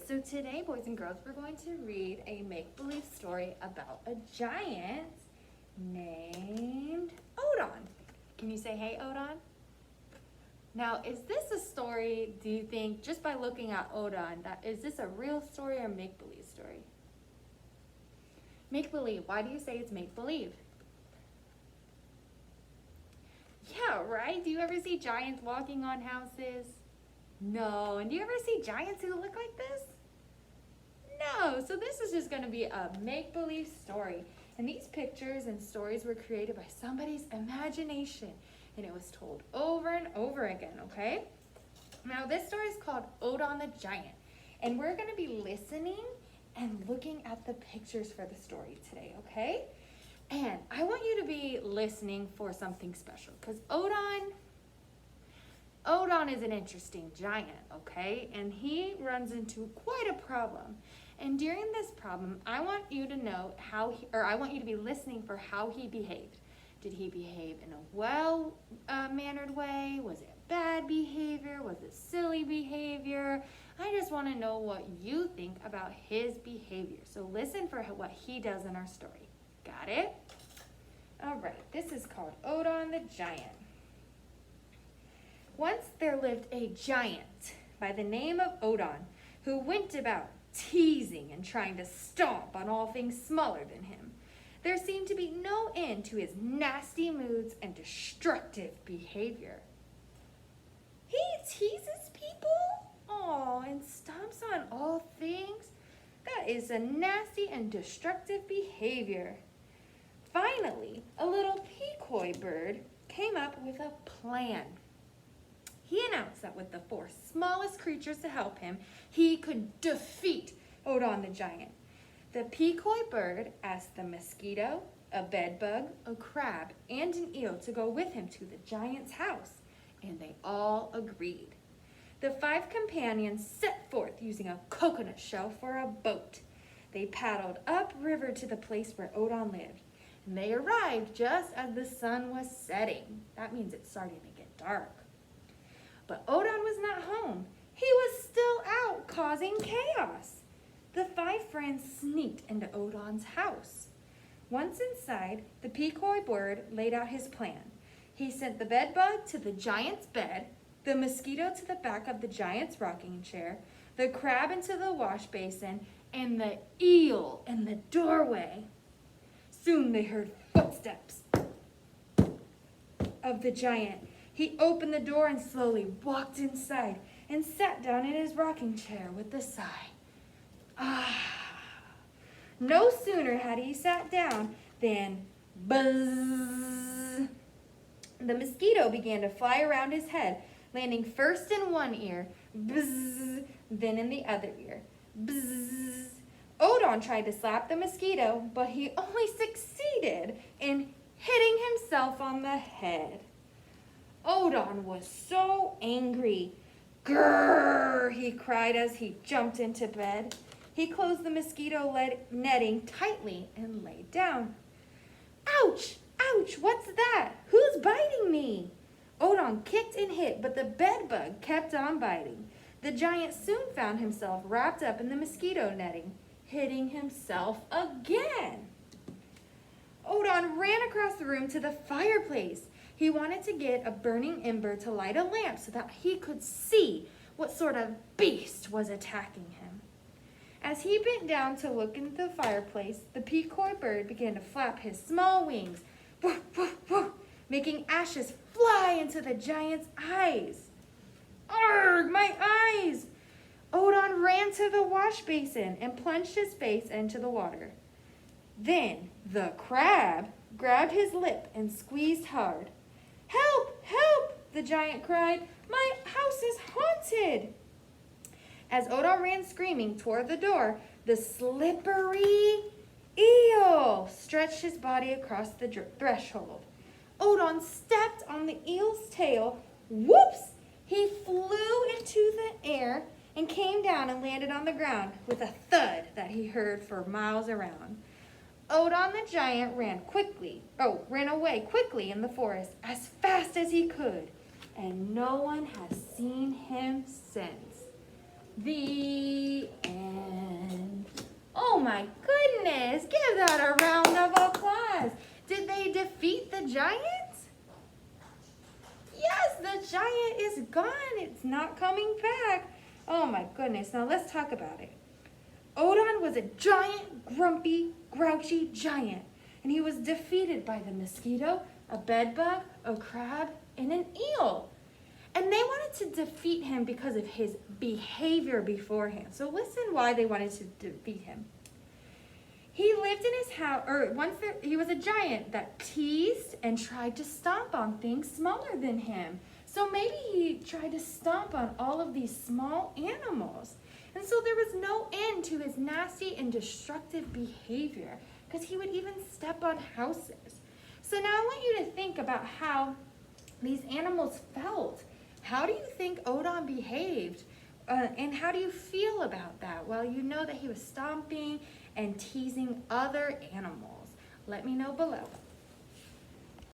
so today, boys and girls, we're going to read a make-believe story about a giant named Odon. Can you say, hey, Odon? Now, is this a story, do you think, just by looking at Odon, is this a real story or make-believe story? Make-believe. Why do you say it's make-believe? Yeah, right? Do you ever see giants walking on houses? No. And do you ever see giants who look like this? No. So this is just going to be a make-believe story. And these pictures and stories were created by somebody's imagination. And it was told over and over again, okay? Now this story is called Odon the Giant. And we're going to be listening and looking at the pictures for the story today, okay? And I want you to be listening for something special because Odon is an interesting giant, okay? And he runs into quite a problem. And during this problem, I want you to know I want you to be listening for how he behaved. Did he behave in a well-mannered way? Was it bad behavior? Was it silly behavior? I just want to know what you think about his behavior. So listen for what he does in our story. Got it? All right, this is called Odon the Giant. Once there lived a giant by the name of Odon who went about teasing and trying to stomp on all things smaller than him. There seemed to be no end to his nasty moods and destructive behavior. He teases people, and stomps on all things. That is a nasty and destructive behavior. Finally, a little decoy bird came up with a plan. He announced that with the 4 smallest creatures to help him, he could defeat Odon the Giant. The decoy bird asked the mosquito, a bedbug, a crab, and an eel to go with him to the giant's house, and they all agreed. The 5 companions set forth using a coconut shell for a boat. They paddled upriver to the place where Odon lived, and they arrived just as the sun was setting. That means it's starting to get dark. But Odon was not home. He was still out causing chaos. The 5 friends sneaked into Odon's house. Once inside, the decoy bird laid out his plan. He sent the bedbug to the giant's bed, the mosquito to the back of the giant's rocking chair, the crab into the wash basin, and the eel in the doorway. Soon they heard footsteps of the giant. He opened the door and slowly walked inside and sat down in his rocking chair with a sigh. No sooner had he sat down than buzz! The mosquito began to fly around his head, landing first in one ear, buzz, then in the other ear, buzz. Odon tried to slap the mosquito, but he only succeeded in hitting himself on the head. Odon was so angry. Grrr, he cried as he jumped into bed. He closed the mosquito netting tightly and lay down. Ouch! Ouch! What's that? Who's biting me? Odon kicked and hit, but the bedbug kept on biting. The giant soon found himself wrapped up in the mosquito netting, hitting himself again. Odon ran across the room to the fireplace. He wanted to get a burning ember to light a lamp so that he could see what sort of beast was attacking him. As he bent down to look into the fireplace, the decoy bird began to flap his small wings, woof, woof, woof, making ashes fly into the giant's eyes. Arrgh, my eyes! Odon ran to the wash basin and plunged his face into the water. Then the crab grabbed his lip and squeezed hard. Help! Help! The giant cried. My house is haunted! As Odon ran screaming toward the door, the slippery eel stretched his body across the threshold. Odon stepped on the eel's tail. Whoops! He flew into the air and came down and landed on the ground with a thud that he heard for miles around. Odon the giant ran away quickly in the forest as fast as he could, and no one has seen him since. The end. my goodness, give that a round of applause. Did they defeat the giant? Yes, the giant is gone. It's not coming back. Oh my goodness, now let's talk about it. Odon was a giant, grumpy, grouchy giant, and he was defeated by the mosquito, a bedbug, a crab, and an eel. And they wanted to defeat him because of his behavior beforehand. So listen why they wanted to defeat him. He lived in his house, he was a giant that teased and tried to stomp on things smaller than him. So maybe he tried to stomp on all of these small animals. And so there was no end to his nasty and destructive behavior, because he would even step on houses. So now I want you to think about how these animals felt. How do you think Odon behaved? And how do you feel about that? Well, you know that he was stomping and teasing other animals. Let me know below.